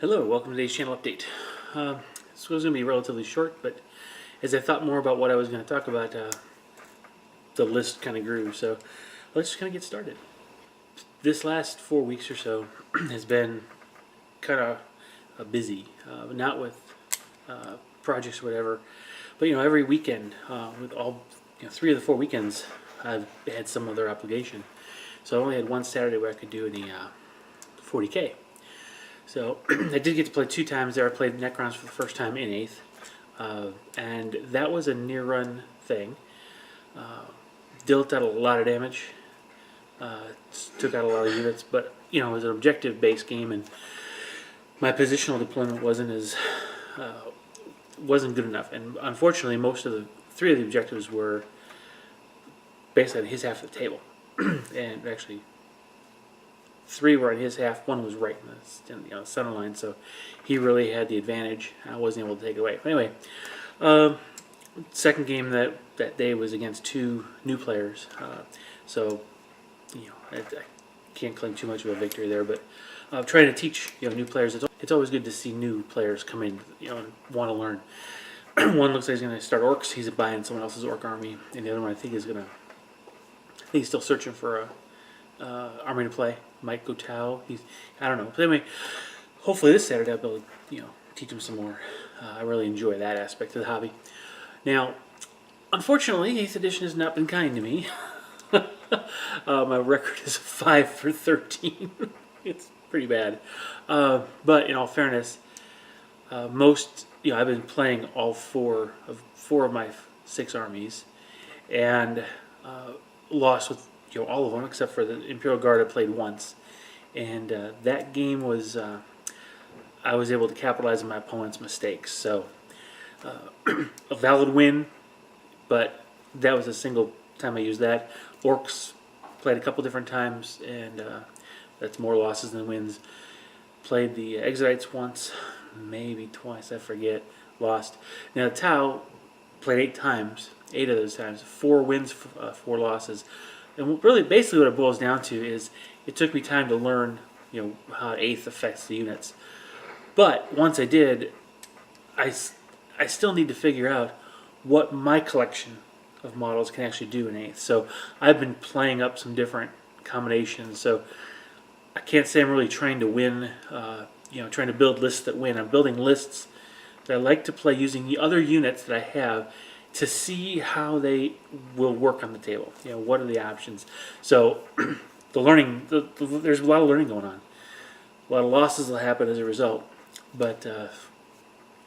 Hello, welcome to today's channel update. This was going to be relatively short, but as I thought more about what I was going to talk about, the list kind of grew, so let's just kind of get started. This last 4 weeks or so has been kind of busy, not with projects or whatever, but every weekend, with all 3 of the 4 weekends, I've had some other obligation. So I only had one Saturday where I could do any 40K. So I did get to play 2 times there. I played Necrons for the first time in 8th, and that was a near run thing. Dealt out a lot of damage, took out a lot of units, but it was an objective based game, and my positional deployment wasn't good enough. And unfortunately, most of the 3 of the objectives were basically on his half of the table, and actually 3 were on his half. 1 was right in the center line, so he really had the advantage. I wasn't able to take it away. But anyway, second game that day was against 2 new players, so I can't claim too much of a victory there. But trying to teach new players, it's always good to see new players come in and want to learn. One looks like he's going to start orcs. He's buying someone else's orc army, and the other one I think he's still searching for a army to play. Mike Gotau. I don't know. But anyway, hopefully this Saturday I'll be able to teach him some more. I really enjoy that aspect of the hobby. Now, unfortunately, 8th edition has not been kind to me. My record is 5 for 13. It's pretty bad. But in all fairness, I've been playing all 4 of my 6 armies, and lost with all of them except for the Imperial Guard I played once, and that game was I was able to capitalize on my opponent's mistakes. So a valid win, but that was a single time I used that. Orcs played a couple different times, and that's more losses than wins. Played the Exodites once, maybe twice, I forget. Lost. Now Tau played 8 times. 8 of those times, 4 wins, 4 losses. And really, basically, what it boils down to is it took me time to learn, how 8th affects the units. But once I did, I still need to figure out what my collection of models can actually do in 8th. So I've been playing up some different combinations. So I can't say I'm really trying to win, trying to build lists that win. I'm building lists that I like to play using the other units that I have to see how they will work on the table. What are the options? So the learning, there's a lot of learning going on. A lot of losses will happen as a result, but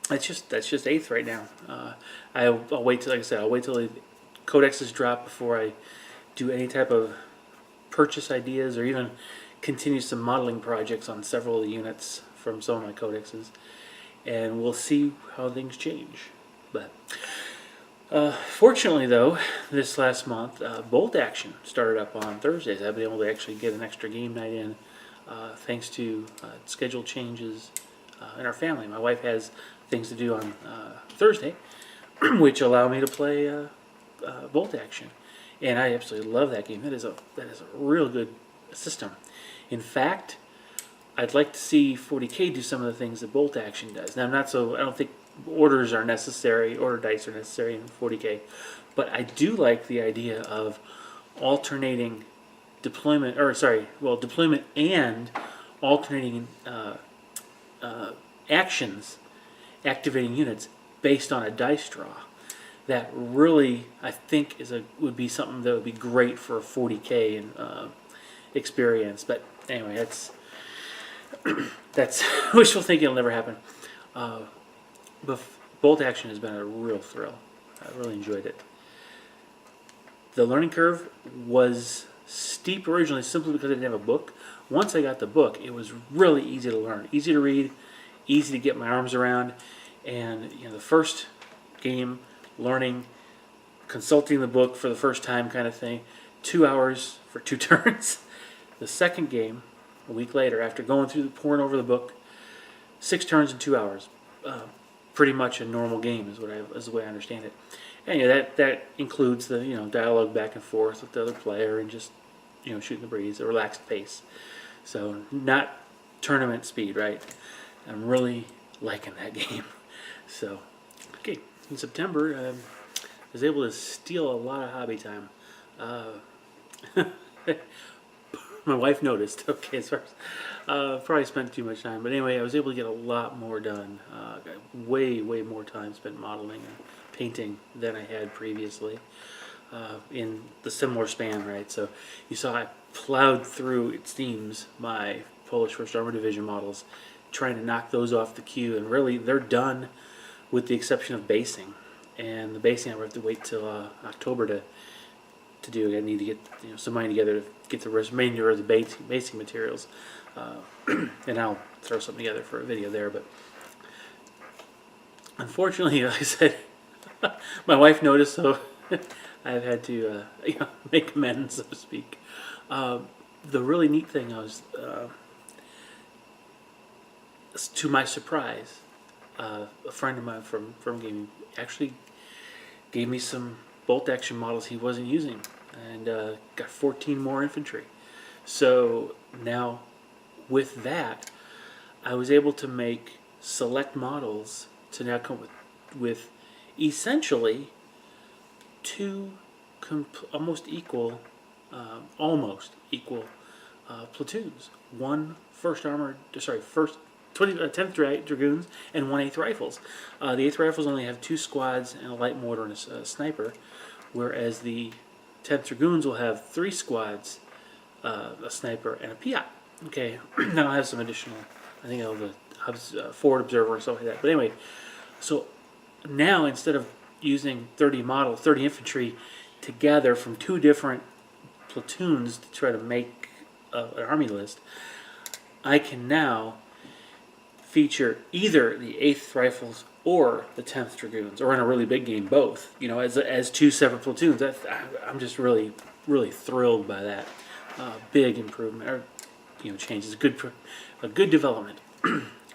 that's just 8th right now. I'll wait till, like I said, I'll wait till the codexes drop before I do any type of purchase ideas or even continue some modeling projects on several of the units from some of my codexes, and we'll see how things change. But fortunately, though, this last month, Bolt Action started up on Thursdays. I've been able to actually get an extra game night in, thanks to schedule changes in our family. My wife has things to do on Thursday, which allow me to play Bolt Action, and I absolutely love that game. That is a real good system. In fact, I'd like to see 40K do some of the things that Bolt Action does. Now, I don't think orders are necessary, order dice are necessary in 40K, but I do like the idea of alternating deployment and alternating actions, activating units based on a dice draw. That really, I think, would be something that would be great for a 40K experience. But anyway, that's wishful thinking. It'll never happen. But Bolt Action has been a real thrill. I really enjoyed it. The learning curve was steep originally simply because I didn't have a book. Once I got the book, it was really easy to learn, easy to read, easy to get my arms around. And the first game, learning, consulting the book for the first time kind of thing, 2 hours for 2 turns. The second game, a week later, after pouring over the book, 6 turns in 2 hours. Pretty much a normal game is the way I understand it. And that includes the dialogue back and forth with the other player and just shooting the breeze, a relaxed pace. So not tournament speed, right? I'm really liking that game. So, okay, in September, I was able to steal a lot of hobby time. My wife noticed. Okay, as far as probably spent too much time, but anyway, I was able to get a lot more done. Got way more time spent modeling and painting than I had previously in the similar span, right? So you saw I plowed through, it seems, my Polish First Armor Division models, trying to knock those off the queue, and really they're done with the exception of basing. And the basing I will have to wait till October to do. I need to get some money together to get the remainder of the basing materials, and I'll throw something together for a video there. But unfortunately, like I said, my wife noticed, so I've had to make amends, so to speak. The really neat thing was, to my surprise, a friend of mine from gaming actually gave me some bolt action models he wasn't using, and got 14 more infantry. So now with that, I was able to make select models to now come with essentially two almost equal platoons. One first 10th Dragoons and 1/8 Rifles. The 8th Rifles only have 2 squads and a light mortar and a sniper, whereas the 10th Dragoons will have 3 squads, a sniper, and a PI. Okay, now I'll have some additional, I think I'll have a forward observer or something like that. But anyway, so now instead of using 30 infantry to gather from 2 different platoons to try to make an army list, I can now feature either the 8th Rifles or the 10th Dragoons, or in a really big game, both, as 2 separate platoons. I'm just really thrilled by that big improvement, or change. It's a good development.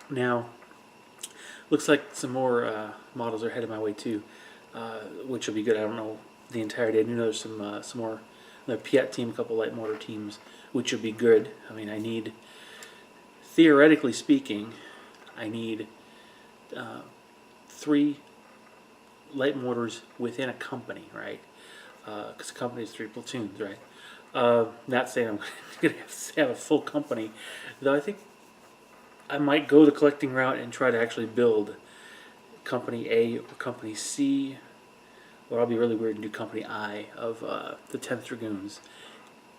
Now, looks like some more models are headed my way too, which will be good. I don't know the entirety. I do know there's some more, another Piat team, a couple light mortar teams, which will be good. I mean, I need, theoretically speaking, I need 3 light mortars within a company, right? Because a company is 3 platoons, right? Not saying I'm going to have a full company, though I think I might go the collecting route and try to actually build Company A or Company C, or I'll be really weird and do Company I of the 10th Dragoons,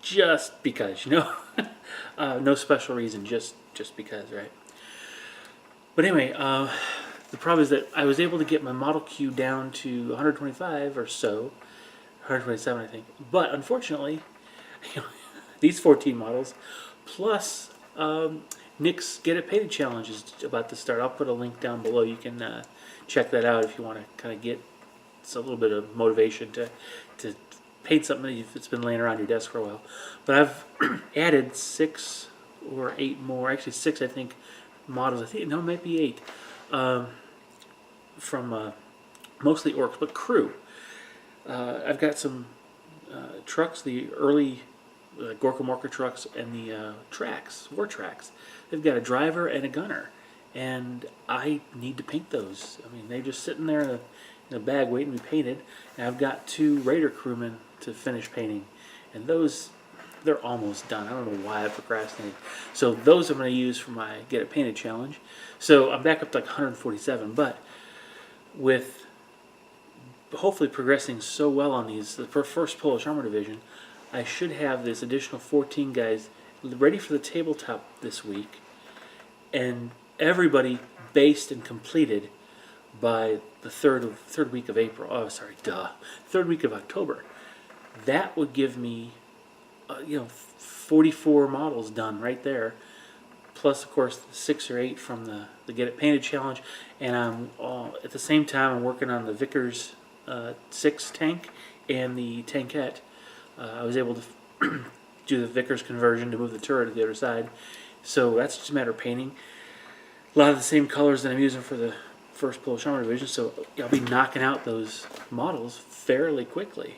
just because, no special reason, just because, right? But anyway, the problem is that I was able to get my model queue down to 125 or so, 127 I think, but unfortunately, these 14 models, plus Nick's Get It Painted Challenge is about to start. I'll put a link down below. You can check that out if you want to kind of get a little bit of motivation to paint something if it's been laying around your desk for a while. But I've added 6 or 8 more, actually 6 I think, models. I think, no, it might be 8, from mostly orcs, but crew. I've got some trucks, the early Gorka Morka trucks, and the war tracks. They've got a driver and a gunner, and I need to paint those. I mean, they're just sitting there in a bag waiting to be painted, and I've got 2 Raider crewmen to finish painting, and those, they're almost done. I don't know why I procrastinated. So those I'm going to use for my Get It Painted challenge. So I'm back up to like 147, but with hopefully progressing so well on these, the first Polish Armor Division, I should have this additional 14 guys ready for the tabletop this week, and everybody based and completed by the third week of April. Oh, sorry, third week of October. That would give me, 44 models done right there, plus of course the 6 or 8 from the Get It Painted challenge, and I'm at the same time I'm working on the Vickers 6 tank and the tankette. I was able to do the Vickers conversion to move the turret to the other side, so that's just a matter of painting. A lot of the same colors that I'm using for the first Polish Armor Division, so I'll be knocking out those models fairly quickly.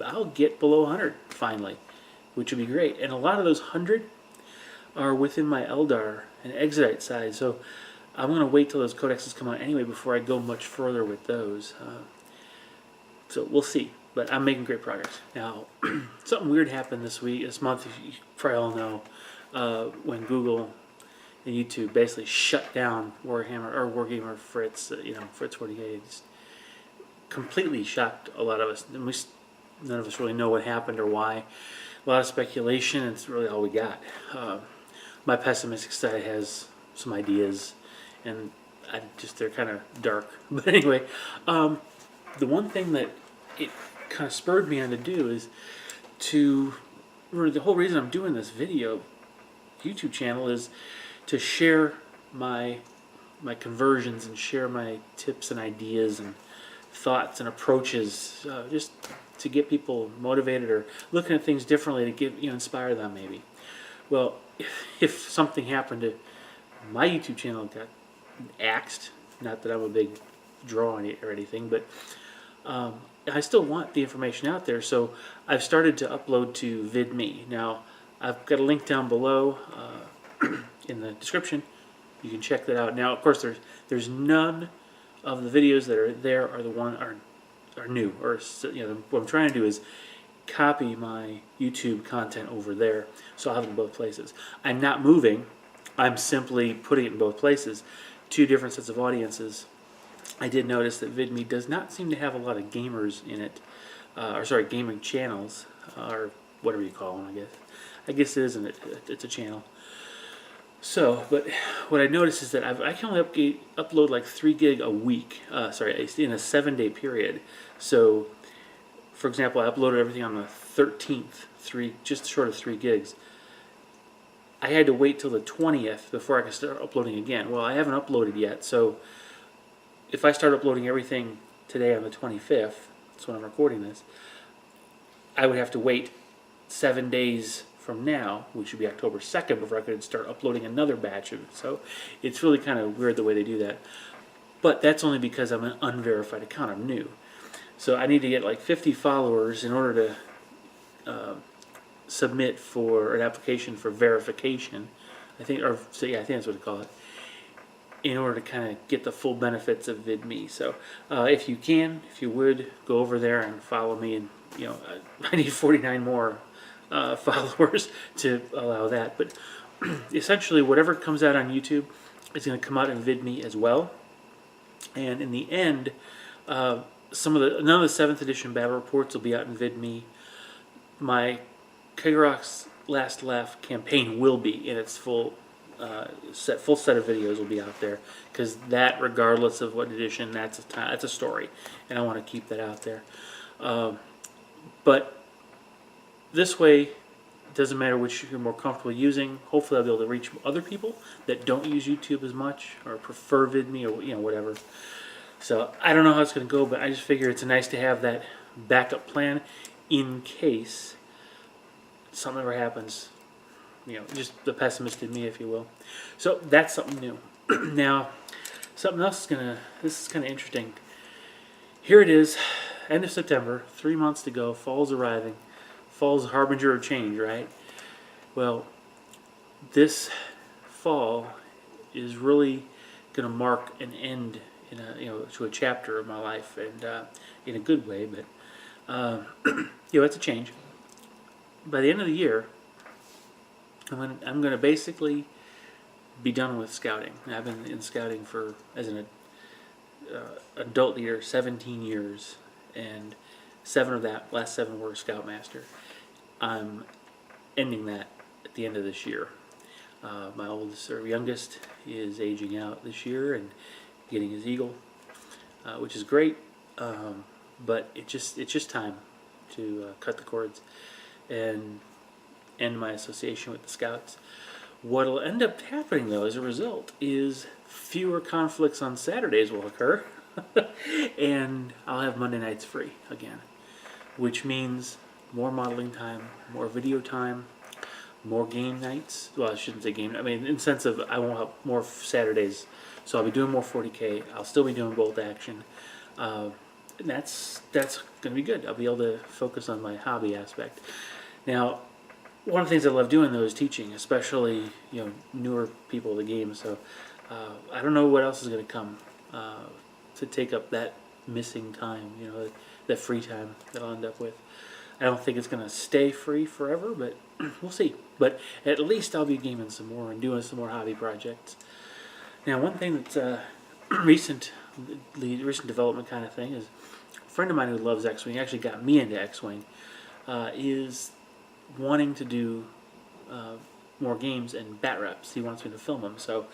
I'll get below 100 finally, which would be great. And a lot of those 100 are within my Eldar and Exodite size, so I'm going to wait till those codexes come out anyway before I go much further with those. So we'll see, but I'm making great progress. Now, something weird happened this month, you probably all know, when Google and YouTube basically shut down Warhammer, or Wargamer Fritz, Fritz 40K. Just completely shocked a lot of us. And none of us really know what happened or why. A lot of speculation, and it's really all we got. My pessimistic side has some ideas, and they're kind of dark. But anyway, the one thing that it kind of spurred me on to do is the whole reason I'm doing this YouTube channel is to share my conversions and share my tips and ideas and thoughts and approaches, just to get people motivated or looking at things differently, to inspire them maybe. Well, if something happened to my YouTube channel, got axed, not that I'm a big draw on it or anything, but I still want the information out there, so I've started to upload to VidMe. Now, I've got a link down below in the description. You can check that out. Now, of course, there's none of the videos that are there are new, or what I'm trying to do is copy my YouTube content over there, so I'll have it in both places. I'm not moving. I'm simply putting it in both places. Two different sets of audiences. I did notice that VidMe does not seem to have a lot of gamers in it, gaming channels, or whatever you call them, I guess. I guess it isn't. It's a channel. So, but what I noticed is that I can only upload like 3 gig a week, in a 7-day period. So, for example, I uploaded everything on the 13th, just short of 3 gigs. I had to wait till the 20th before I could start uploading again. Well, I haven't uploaded yet, so if I start uploading everything today on the 25th, that's when I'm recording this, I would have to wait 7 days from now, which would be October 2nd, before I could start uploading another batch of it. So it's really kind of weird the way they do that. But that's only because I'm an unverified account. I'm new. So I need to get like 50 followers in order to submit for an application for verification. I think that's what they call it, in order to kind of get the full benefits of VidMe. So if you would, go over there and follow me. And I need 49 more followers to allow that. But essentially, whatever comes out on YouTube is going to come out in VidMe as well. And in the end, none of the 7th edition battle reports will be out in VidMe. My Kagorok's Last Laugh campaign will be in its full set of videos will be out there, because that, regardless of what edition, that's a story, and I want to keep that out there. But this way, it doesn't matter which you're more comfortable using. Hopefully, I'll be able to reach other people that don't use YouTube as much or prefer VidMe, or whatever. So I don't know how it's going to go, but I just figure it's nice to have that backup plan in case something ever happens. Just the pessimist in me, if you will. So that's something new. Now, something else this is kind of interesting. Here it is, end of September, 3 months to go, fall's arriving. Fall's a harbinger of change, right? Well, this fall is really going to mark an end to a chapter of my life, and in a good way, but it's a change. By the end of the year, I'm going to basically be done with scouting. I've been in scouting as an adult leader 17 years, and last 7 were Scoutmaster. I'm ending that at the end of this year. My youngest is aging out this year and getting his eagle, which is great. But it's just time to cut the cords and end my association with the Scouts. What'll end up happening, though, as a result, is fewer conflicts on Saturdays will occur, and I'll have Monday nights free again, which means more modeling time, more video time, more game nights. Well, I shouldn't say game. I mean, in the sense of I won't have more Saturdays, so I'll be doing more 40K. I'll still be doing bolt action. And that's going to be good. I'll be able to focus on my hobby aspect. Now, one of the things I love doing though is teaching, especially newer people to the game. So I don't know what else is going to come to take up that missing time, that free time that I'll end up with. I don't think it's going to stay free forever, but we'll see. But at least I'll be gaming some more and doing some more hobby projects. Now, one thing that's recent development kind of thing is a friend of mine who loves X-Wing, actually got me into X-Wing, is wanting to do more games and bat reps. He wants me to film them. So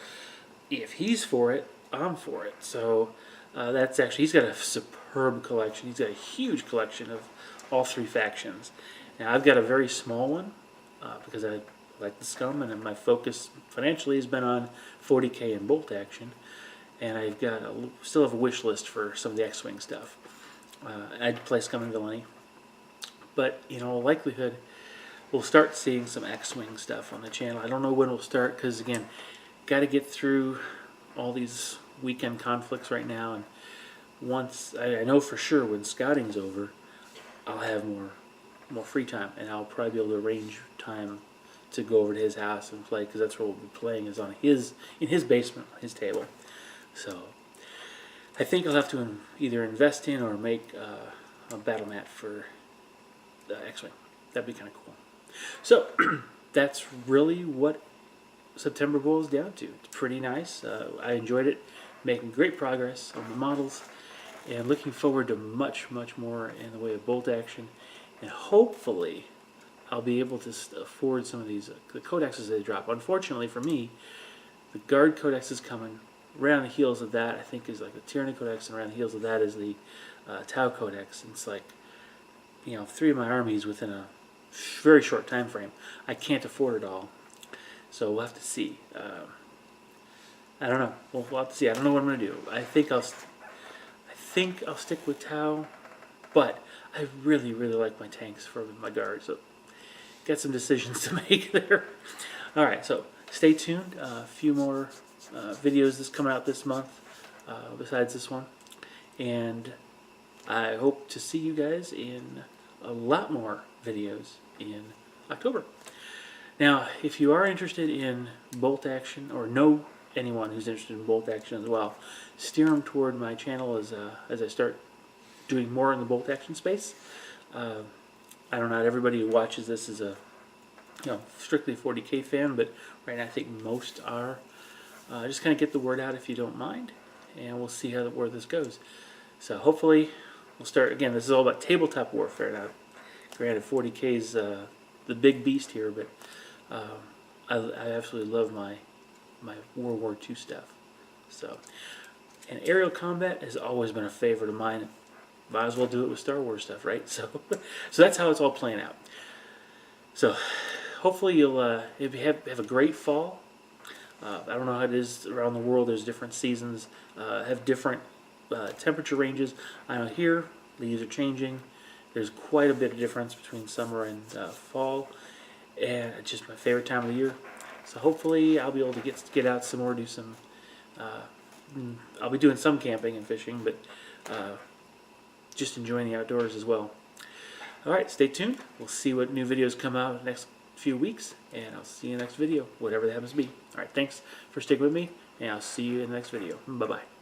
if he's for it, I'm for it. So that's actually, he's got a superb collection. He's got a huge collection of all three factions. Now I've got a very small one because I like the Scum, and my focus financially has been on 40K and bolt action. And I've got still have a wish list for some of the X-Wing stuff. I'd play Scum and Villainy. But, likelihood we'll start seeing some X-Wing stuff on the channel. I don't know when we'll start because, again, got to get through all these weekend conflicts right now. And once, I know for sure when scouting's over, I'll have more free time. And I'll probably be able to arrange time to go over to his house and play, because that's where we'll be playing, is in his basement, his table. So I think I'll have to either invest in or make a battle mat for X-Wing. That'd be kind of cool. So that's really what September boils down to. It's pretty nice. I enjoyed it, making great progress on the models, and looking forward to much, much more in the way of bolt action. And hopefully I'll be able to afford some of these the codexes they drop. Unfortunately for me, the Guard Codex is coming. Right on the heels of that, I think, is like the Tyranny Codex, and around the heels of that is the Tau Codex. And it's like, 3 of my armies within a very short time frame. I can't afford it all, so we'll have to see. I don't know. We'll have to see. I don't know what I'm gonna do. I think I'll stick with Tau, but I really, really like my tanks for my guard. So got some decisions to make there. All right, so stay tuned. A few more videos that's coming out this month besides this one, and I hope to see you guys in a lot more videos in October. Now, if you are interested in bolt action, or know anyone who's interested in bolt action as well, steer them toward my channel as I start doing more in the bolt action space. I don't know, not everybody who watches this is a strictly 40K fan, but right now I think most are. Just kind of get the word out if you don't mind, and we'll see where this goes. So hopefully we'll start, again, this is all about tabletop warfare now. Granted, 40K's the big beast here, but I absolutely love my World War II stuff. So, and aerial combat has always been a favorite of mine. Might as well do it with Star Wars stuff, right? So that's how it's all playing out. So hopefully you'll have a great fall. I don't know how it is around the world. There's different seasons, have different temperature ranges. I know here these are changing. There's quite a bit of difference between summer and fall, and it's just my favorite time of the year. So hopefully I'll be able to get out some more, do some. I'll be doing some camping and fishing, but just enjoying the outdoors as well. All right, stay tuned. We'll see what new videos come out in the next few weeks, and I'll see you in the next video, whatever that happens to be. All right, thanks for sticking with me, and I'll see you in the next video. Bye-bye.